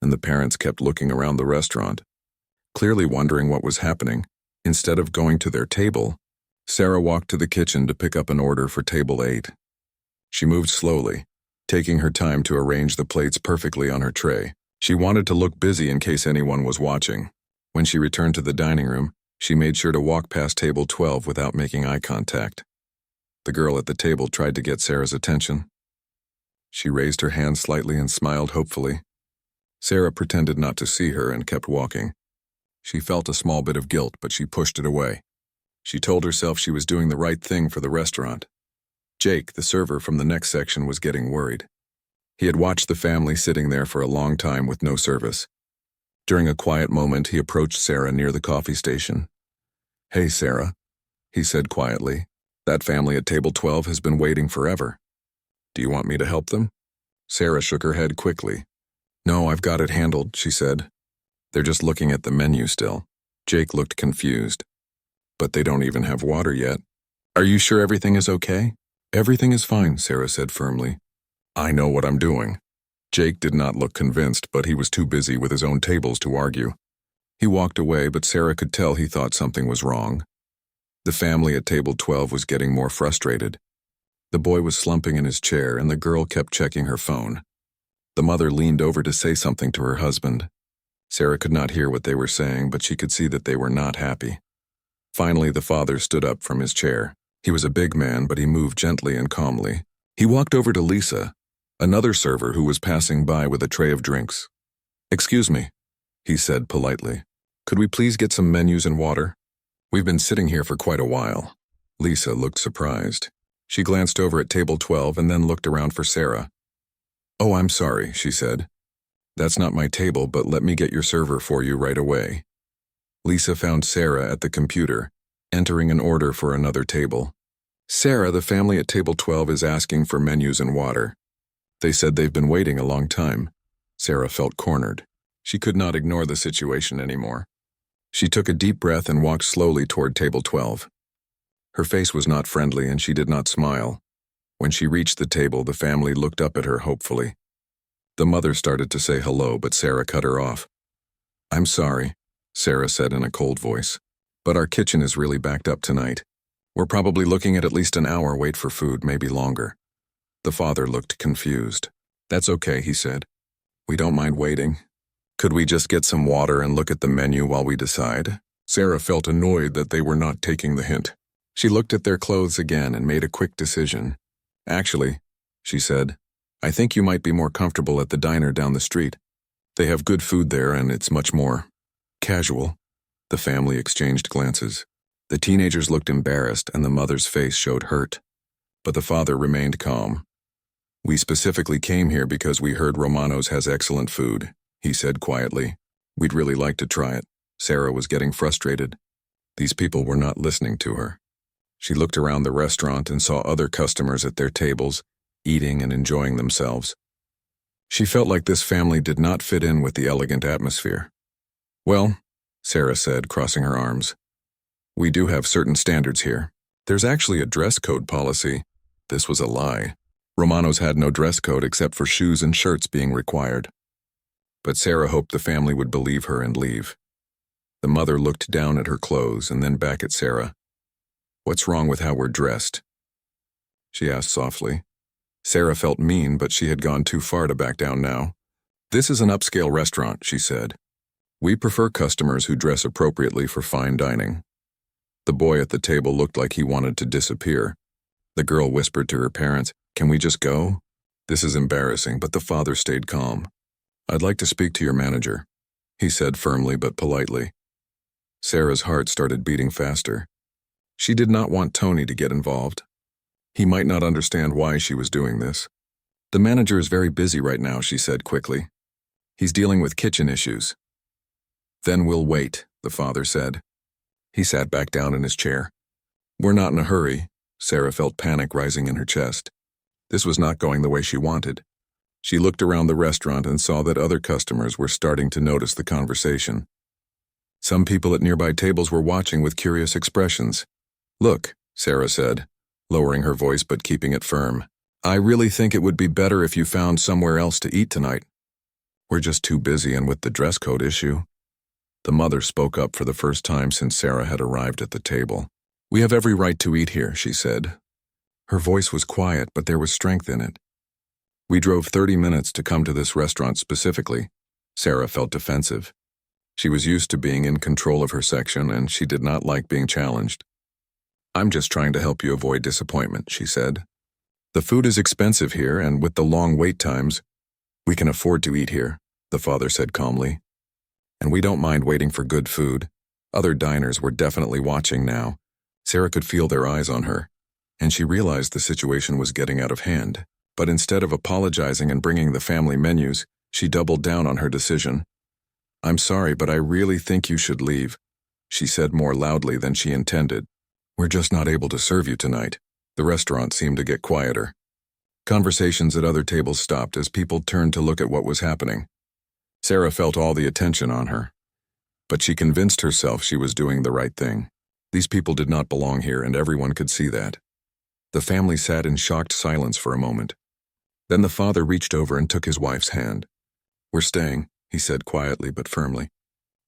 and the parents kept looking around the restaurant, clearly wondering what was happening. Instead of going to their table, Sarah walked to the kitchen to pick up an order for table 8. She moved slowly, taking her time to arrange the plates perfectly on her tray. She wanted to look busy in case anyone was watching. When she returned to the dining room, she made sure to walk past table 12 without making eye contact. The girl at the table tried to get Sarah's attention. She raised her hand slightly and smiled hopefully. Sarah pretended not to see her and kept walking. She felt a small bit of guilt, but she pushed it away. She told herself she was doing the right thing for the restaurant. Jake, the server from the next section, was getting worried. He had watched the family sitting there for a long time with no service. During a quiet moment, he approached Sarah near the coffee station. "Hey, Sarah," he said quietly. "That family at table 12 has been waiting forever. Do you want me to help them?" Sarah shook her head quickly. "No, I've got it handled," she said. "They're just looking at the menu still." Jake looked confused. "But they don't even have water yet. Are you sure everything is okay?" "Everything is fine," Sarah said firmly. "I know what I'm doing." Jake did not look convinced, but he was too busy with his own tables to argue. He walked away, but Sarah could tell he thought something was wrong. The family at table 12 was getting more frustrated. The boy was slumping in his chair, and the girl kept checking her phone. The mother leaned over to say something to her husband. Sarah could not hear what they were saying, but she could see that they were not happy. Finally, the father stood up from his chair. He was a big man, but he moved gently and calmly. He walked over to Lisa, another server who was passing by with a tray of drinks. "Excuse me," he said politely. "Could we please get some menus and water? We've been sitting here for quite a while." Lisa looked surprised. She glanced over at table 12 and then looked around for Sarah. "Oh, I'm sorry," she said. "That's not my table, but let me get your server for you right away." Lisa found Sarah at the computer, entering an order for another table. "Sarah, the family at table 12 is asking for menus and water. They said they've been waiting a long time." Sarah felt cornered. She could not ignore the situation anymore. She took a deep breath and walked slowly toward table 12. Her face was not friendly and she did not smile. When she reached the table, the family looked up at her hopefully. The mother started to say hello, but Sarah cut her off. "I'm sorry," Sarah said in a cold voice, "but our kitchen is really backed up tonight. We're probably looking at least an hour wait for food, maybe longer." The father looked confused. "That's okay," he said. "We don't mind waiting. Could we just get some water and look at the menu while we decide?" Sarah felt annoyed that they were not taking the hint. She looked at their clothes again and made a quick decision. "Actually," she said, "I think you might be more comfortable at the diner down the street. They have good food there and it's much more casual." The family exchanged glances. The teenagers looked embarrassed and the mother's face showed hurt. But the father remained calm. "We specifically came here because we heard Romano's has excellent food," he said quietly. "We'd really like to try it." Sarah was getting frustrated. These people were not listening to her. She looked around the restaurant and saw other customers at their tables, eating and enjoying themselves. She felt like this family did not fit in with the elegant atmosphere. "Well," Sarah said, crossing her arms, "we do have certain standards here. There's actually a dress code policy." This was a lie. Romano's had no dress code except for shoes and shirts being required. But Sarah hoped the family would believe her and leave. The mother looked down at her clothes and then back at Sarah. "What's wrong with how we're dressed?" she asked softly. Sarah felt mean, but she had gone too far to back down now. "This is an upscale restaurant," she said. "We prefer customers who dress appropriately for fine dining." The boy at the table looked like he wanted to disappear. The girl whispered to her parents, "Can we just go? This is embarrassing," but the father stayed calm. "I'd like to speak to your manager," he said firmly but politely. Sarah's heart started beating faster. She did not want Tony to get involved. He might not understand why she was doing this. "The manager is very busy right now," she said quickly. "He's dealing with kitchen issues." "Then we'll wait," the father said. He sat back down in his chair. "We're not in a hurry." Sarah felt panic rising in her chest. This was not going the way she wanted. She looked around the restaurant and saw that other customers were starting to notice the conversation. Some people at nearby tables were watching with curious expressions. "Look," Sarah said, lowering her voice but keeping it firm. "I really think it would be better if you found somewhere else to eat tonight. We're just too busy, and with the dress code issue." The mother spoke up for the first time since Sarah had arrived at the table. "We have every right to eat here," she said. Her voice was quiet, but there was strength in it. "We drove 30 minutes to come to this restaurant specifically." Sarah felt defensive. She was used to being in control of her section, and she did not like being challenged. "I'm just trying to help you avoid disappointment," she said. "The food is expensive here, and with the long wait times, we can afford to eat here," the father said calmly. "And we don't mind waiting for good food." Other diners were definitely watching now. Sarah could feel their eyes on her, and she realized the situation was getting out of hand. But instead of apologizing and bringing the family menus, she doubled down on her decision. "I'm sorry, but I really think you should leave," she said more loudly than she intended. "We're just not able to serve you tonight." The restaurant seemed to get quieter. Conversations at other tables stopped as people turned to look at what was happening. Sarah felt all the attention on her, but she convinced herself she was doing the right thing. These people did not belong here, and everyone could see that. The family sat in shocked silence for a moment. Then the father reached over and took his wife's hand. "We're staying," he said quietly but firmly.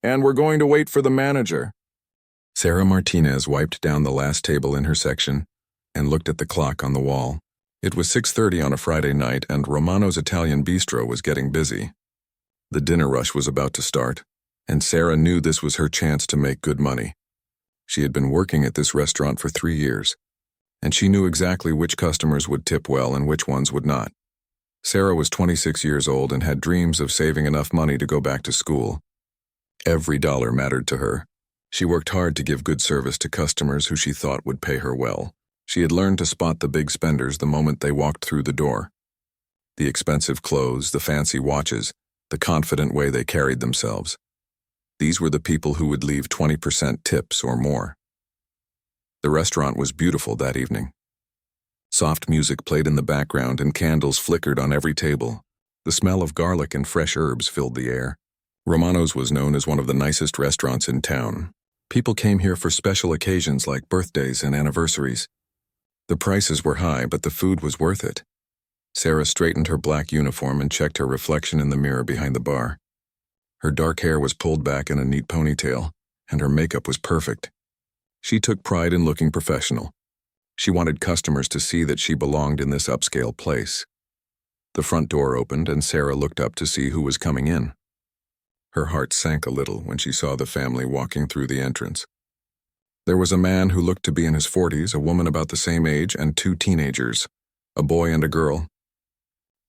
"And we're going to wait for the manager." Sarah Martinez wiped down the last table in her section and looked at the clock on the wall. It was 6:30 on a Friday night, and Romano's Italian bistro was getting busy. The dinner rush was about to start, and Sarah knew this was her chance to make good money. She had been working at this restaurant for 3 years, and she knew exactly which customers would tip well and which ones would not. Sarah was 26 years old and had dreams of saving enough money to go back to school. Every dollar mattered to her. She worked hard to give good service to customers who she thought would pay her well. She had learned to spot the big spenders the moment they walked through the door. The expensive clothes, the fancy watches, the confident way they carried themselves. These were the people who would leave 20% tips or more. The restaurant was beautiful that evening. Soft music played in the background and candles flickered on every table. The smell of garlic and fresh herbs filled the air. Romano's was known as one of the nicest restaurants in town. People came here for special occasions like birthdays and anniversaries. The prices were high, but the food was worth it. Sarah straightened her black uniform and checked her reflection in the mirror behind the bar. Her dark hair was pulled back in a neat ponytail, and her makeup was perfect. She took pride in looking professional. She wanted customers to see that she belonged in this upscale place. The front door opened, and Sarah looked up to see who was coming in. Her heart sank a little when she saw the family walking through the entrance. There was a man who looked to be in his 40s, a woman about the same age, and 2 teenagers, a boy and a girl.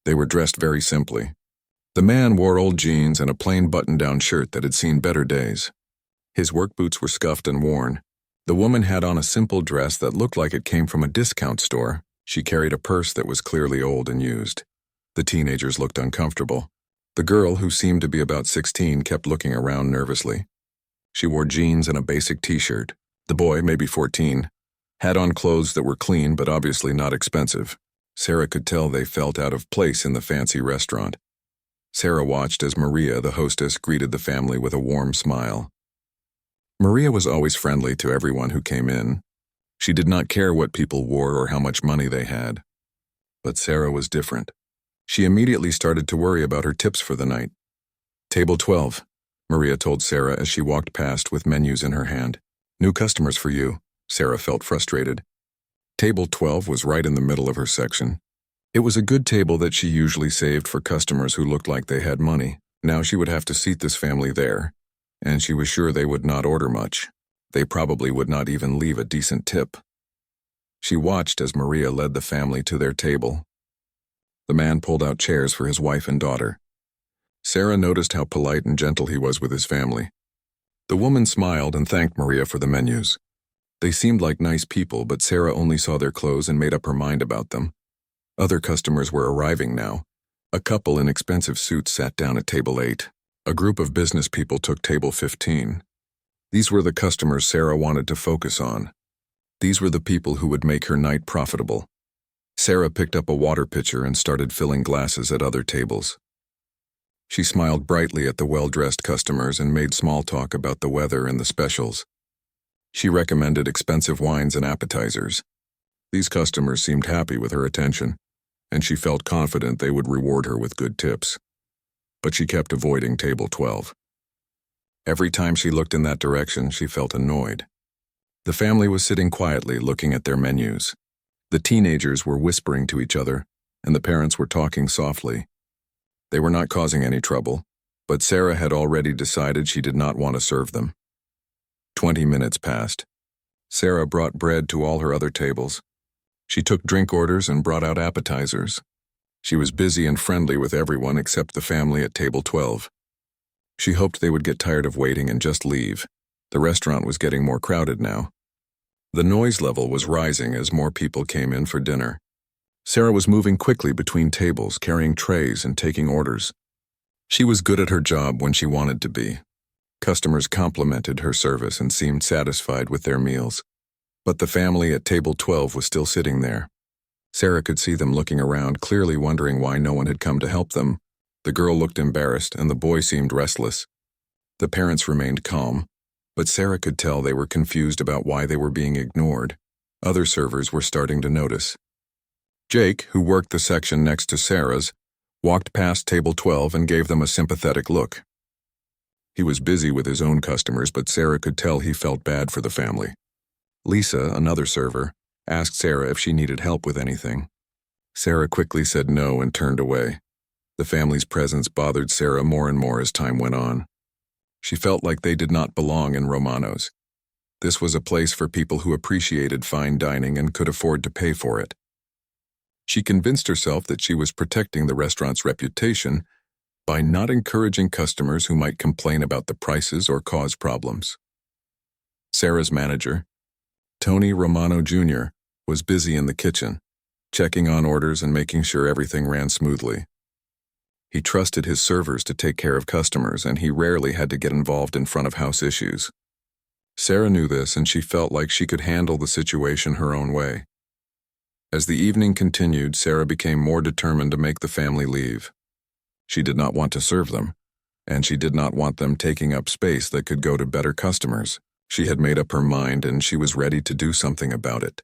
They were dressed very simply. The man wore old jeans and a plain button-down shirt that had seen better days. His work boots were scuffed and worn. The woman had on a simple dress that looked like it came from a discount store. She carried a purse that was clearly old and used. The teenagers looked uncomfortable. The girl, who seemed to be about 16, kept looking around nervously. She wore jeans and a basic t-shirt. The boy, maybe 14, had on clothes that were clean but obviously not expensive. Sarah could tell they felt out of place in the fancy restaurant. Sarah watched as Maria, the hostess, greeted the family with a warm smile. Maria was always friendly to everyone who came in. She did not care what people wore or how much money they had. But Sarah was different. She immediately started to worry about her tips for the night. "Table 12, Maria told Sarah as she walked past with menus in her hand. "New customers for you." Sarah felt frustrated. Table 12 was right in the middle of her section. It was a good table that she usually saved for customers who looked like they had money. Now she would have to seat this family there, and she was sure they would not order much. They probably would not even leave a decent tip. She watched as Maria led the family to their table. The man pulled out chairs for his wife and daughter. Sarah noticed how polite and gentle he was with his family. The woman smiled and thanked Maria for the menus. They seemed like nice people, but Sarah only saw their clothes and made up her mind about them. Other customers were arriving now. A couple in expensive suits sat down at table 8. A group of business people took table 15. These were the customers Sarah wanted to focus on. These were the people who would make her night profitable. Sarah picked up a water pitcher and started filling glasses at other tables. She smiled brightly at the well-dressed customers and made small talk about the weather and the specials. She recommended expensive wines and appetizers. These customers seemed happy with her attention, and she felt confident they would reward her with good tips. But she kept avoiding table 12. Every time she looked in that direction, she felt annoyed. The family was sitting quietly looking at their menus. The teenagers were whispering to each other, and the parents were talking softly. They were not causing any trouble, but Sarah had already decided she did not want to serve them. 20 minutes passed. Sarah brought bread to all her other tables. She took drink orders and brought out appetizers. She was busy and friendly with everyone except the family at table 12. She hoped they would get tired of waiting and just leave. The restaurant was getting more crowded now. The noise level was rising as more people came in for dinner. Sarah was moving quickly between tables, carrying trays and taking orders. She was good at her job when she wanted to be. Customers complimented her service and seemed satisfied with their meals. But the family at table 12 was still sitting there. Sarah could see them looking around, clearly wondering why no one had come to help them. The girl looked embarrassed and the boy seemed restless. The parents remained calm, but Sarah could tell they were confused about why they were being ignored. Other servers were starting to notice. Jake, who worked the section next to Sarah's, walked past table 12 and gave them a sympathetic look. He was busy with his own customers, but Sarah could tell he felt bad for the family. Lisa, another server, asked Sarah if she needed help with anything. Sarah quickly said no and turned away. The family's presence bothered Sarah more and more as time went on. She felt like they did not belong in Romano's. This was a place for people who appreciated fine dining and could afford to pay for it. She convinced herself that she was protecting the restaurant's reputation by not encouraging customers who might complain about the prices or cause problems. Sarah's manager, Tony Romano Jr., was busy in the kitchen, checking on orders and making sure everything ran smoothly. He trusted his servers to take care of customers, and he rarely had to get involved in front-of-house issues. Sarah knew this, and she felt like she could handle the situation her own way. As the evening continued, Sarah became more determined to make the family leave. She did not want to serve them, and she did not want them taking up space that could go to better customers. She had made up her mind, and she was ready to do something about it.